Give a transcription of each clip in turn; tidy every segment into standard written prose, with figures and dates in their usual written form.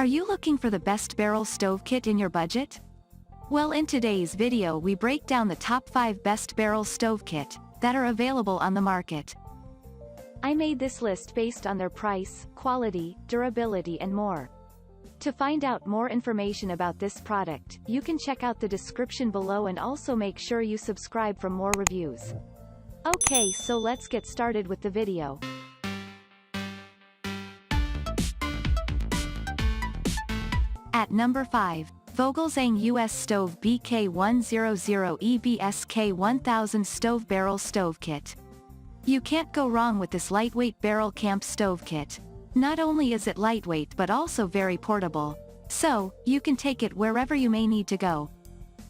Are you looking for the best barrel stove kit in your budget? Well, in today's video we break down the top 5 best barrel stove kit that are available on the market. I made this list based on their price, quality, durability and more. To find out more information about this product, you can check out the description below and also make sure you subscribe for more reviews. Okay, so let's get started with the video. At number 5, Vogelzang US Stove BK100 EBSK 1000 Stove Barrel Stove Kit. You can't go wrong with this lightweight barrel camp stove kit. Not only is it lightweight but also very portable, so you can take it wherever you may need to go.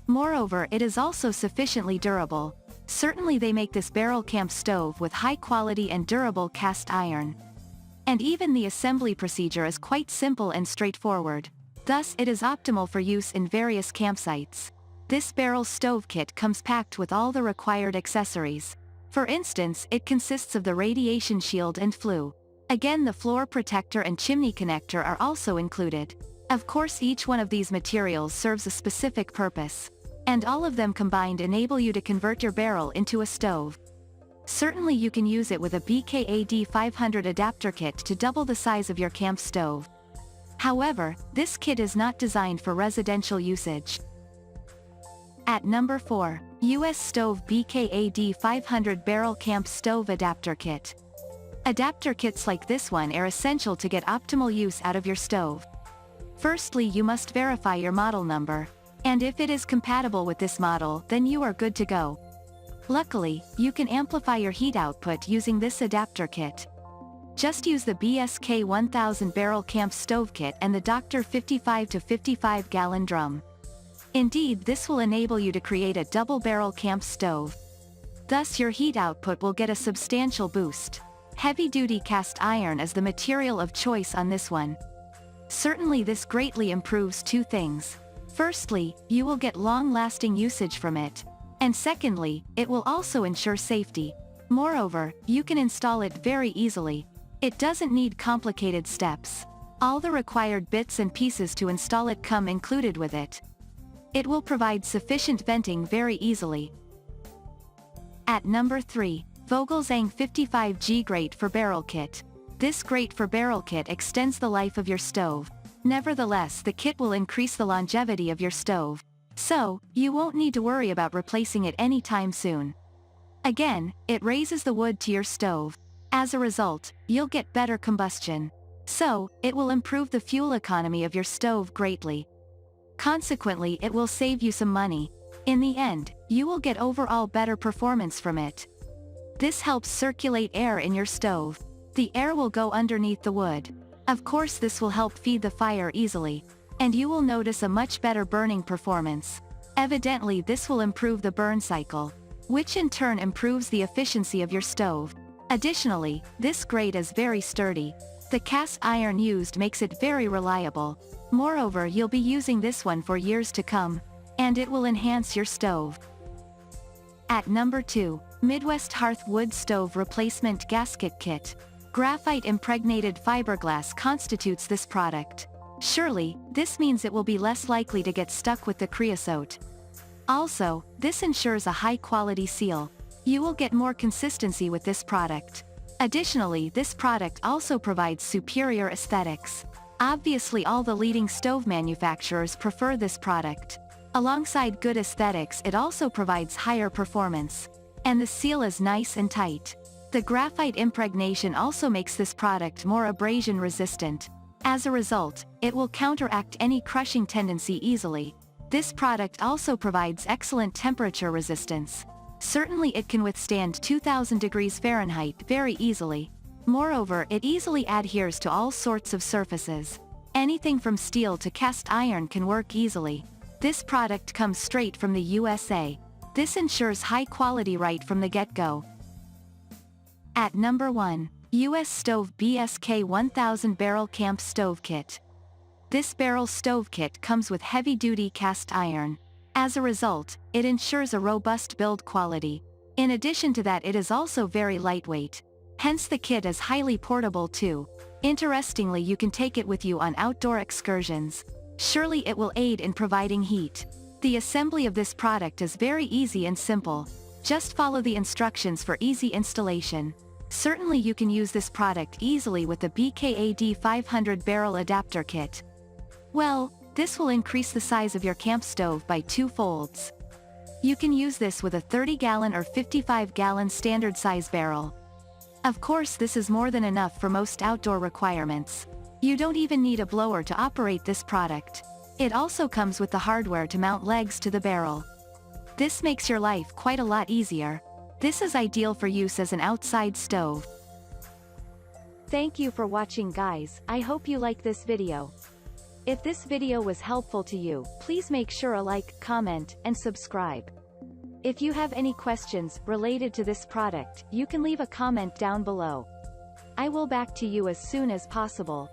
Moreover, it is also sufficiently durable. Certainly they make this barrel camp stove with high quality and durable cast iron. And even the assembly procedure is quite simple and straightforward. Thus it is optimal for use in various campsites. This barrel stove kit comes packed with all the required accessories. For instance, it consists of the radiation shield and flue. Again, the floor protector and chimney connector are also included. Of course, each one of these materials serves a specific purpose. And all of them combined enable you to convert your barrel into a stove. Certainly you can use it with a BKAD 500 adapter kit to double the size of your camp stove. However, this kit is not designed for residential usage. At number 4, US Stove BKAD 500 Barrel Camp Stove Adapter Kit. Adapter kits like this one are essential to get optimal use out of your stove. Firstly, you must verify your model number. And if it is compatible with this model, then you are good to go. Luckily, you can amplify your heat output using this adapter kit. Just use the BSK 1000 Barrel Camp Stove Kit and the Dr. 55 to 55 gallon drum. Indeed, this will enable you to create a double barrel camp stove. Thus your heat output will get a substantial boost. Heavy-duty cast iron is the material of choice on this one. Certainly this greatly improves two things. Firstly, you will get long-lasting usage from it. And secondly, it will also ensure safety. Moreover, you can install it very easily. It doesn't need complicated steps. All the required bits and pieces to install it come included with it. It will provide sufficient venting very easily. At number 3, Vogelzang 55G Grate for Barrel Kit. This grate for barrel kit extends the life of your stove. Nevertheless, the kit will increase the longevity of your stove. So, you won't need to worry about replacing it anytime soon. Again, it raises the wood to your stove. As a result, you'll get better combustion. So, it will improve the fuel economy of your stove greatly. Consequently, it will save you some money. In the end, you will get overall better performance from it. This helps circulate air in your stove. The air will go underneath the wood. Of course, this will help feed the fire easily. And you will notice a much better burning performance. Evidently, this will improve the burn cycle, which in turn improves the efficiency of your stove. Additionally, this grate is very sturdy. The cast iron used makes it very reliable. Moreover, you'll be using this one for years to come. And it will enhance your stove. At number 2, Midwest Hearth Wood Stove Replacement Gasket Kit. Graphite impregnated fiberglass constitutes this product. Surely, this means it will be less likely to get stuck with the creosote. Also, this ensures a high-quality seal. You will get more consistency with this product. Additionally, this product also provides superior aesthetics. Obviously, all the leading stove manufacturers prefer this product. Alongside good aesthetics, it also provides higher performance. And the seal is nice and tight. The graphite impregnation also makes this product more abrasion resistant. As a result, it will counteract any crushing tendency easily. This product also provides excellent temperature resistance. Certainly it can withstand 2000 degrees Fahrenheit very easily. Moreover, it easily adheres to all sorts of surfaces. Anything from steel to cast iron can work easily. This product comes straight from the USA. This ensures high quality right from the get-go. At number 1, US Stove BSK 1000 Barrel Camp Stove Kit. This barrel stove kit comes with heavy-duty cast iron. As a result, it ensures a robust build quality. In addition to that, it is also very lightweight. Hence the kit is highly portable too. Interestingly, you can take it with you on outdoor excursions. Surely it will aid in providing heat. The assembly of this product is very easy and simple. Just follow the instructions for easy installation. Certainly you can use this product easily with the BKAD 500 barrel adapter kit. Well, this will increase the size of your camp stove by 2 folds. You can use this with a 30-gallon or 55-gallon standard size barrel. Of course, this is more than enough for most outdoor requirements. You don't even need a blower to operate this product. It also comes with the hardware to mount legs to the barrel. This makes your life quite a lot easier. This is ideal for use as an outside stove. Thank you for watching, guys. I hope you like this video. If this video was helpful to you, please make sure to like, comment, and subscribe. If you have any questions related to this product, you can leave a comment down below. I will back to you as soon as possible.